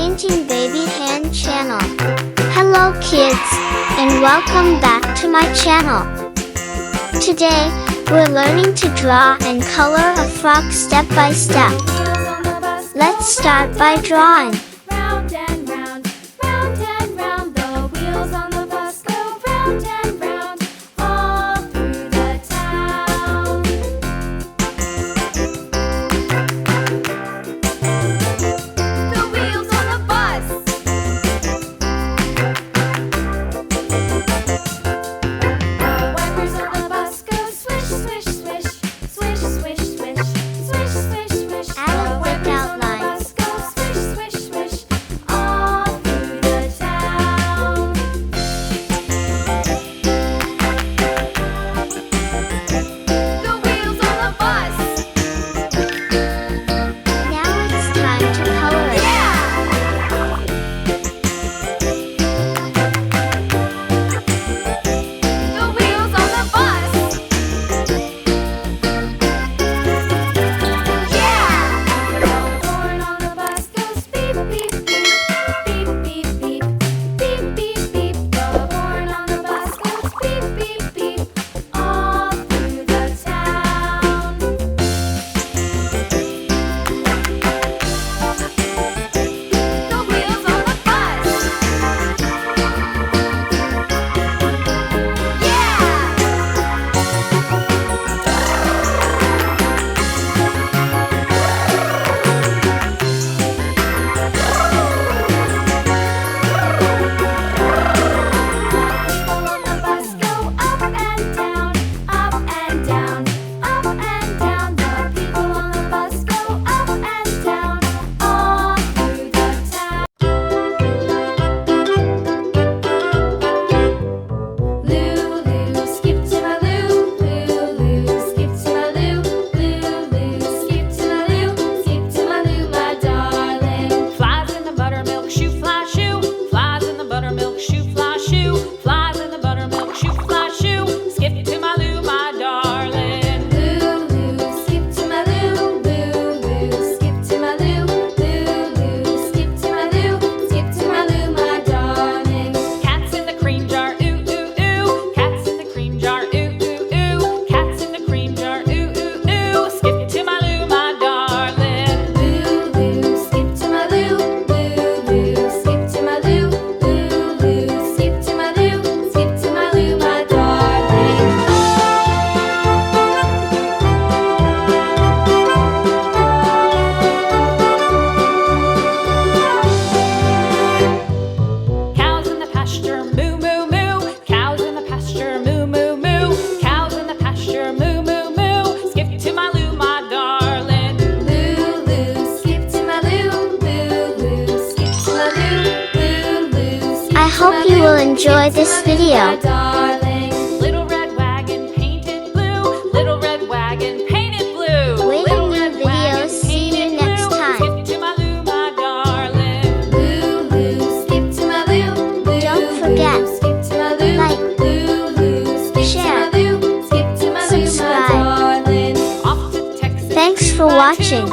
Painting Baby Hand channel. Hello kids, and welcome back to my channel. Today, we're learning to draw and color a frog step by step. Let's start by drawing. Round and round, the wheels on the bus go round and round, all through the town. The wheels on the bus. The wipers on the bus go swish, swish, swish, swish, swish, swish, swish, swish, swish. Add a The thick wipers on the outline. bus go swish, swish, swish, all through the town. The wheels on the bus. Now it's time to color it. The wheels on the bus. The horn on the bus goes beep, beep, beep, beep, beep, beep, beep, beep, beep. The horn on the bus goes beep, beep, beep, all through the town. The wheels on the bus. People on the bus go up and down, up and down, up and down. The people on the bus go up and down, all through the town. Lulu, skip to my Lou, Lulu, skip to my Lou, Lulu, skip to my Lou, skip to my Lou, my darling. Flies in the buttermilk shoe, fly shoe. Flies in the buttermilk shoe, fly shoe. Flies in the buttermilk shoe, fly shoe. Skip to my Lou, my darling. Lulu, skip to my Lou, Lulu, skip to my Lou, Lulu, skip to my Lou, skip to my Lou, my darling. Cats in the cream jar, ooh ooh ooh. Cats in the cream jar, ooh ooh ooh. Cats in the cream jar, ooh ooh ooh. Skip to my Lou, my darling. Lulu, skip to my Lou, Lulu, skip to my Lou, Lulu, skip to my Lou, skip to my Lou, my darling. Cows in the pasture, moo moo moo. Cows in the pasture, moo moo moo. Cows in the pasture, moo moo moo. Skip to my Lou, my darling. Lulu, skip to my Lou, Lulu, skip to my Lou, Lulu, skip I to hope my you Lou, will enjoy skip to this my Lou, video. my darling. Little red wagon painted blue. Little red wagon painted blue. Wait Little on your red wagon videos. See you painted next blue. time. Skip to my Lou, my darling. Lulu, skip to my Lou, Don't forget, skip to my Lou, like, Lulu, skip share, to my Lou, skip to my Lou, my subscribe. darling. Off to Texas. Thanks for watching.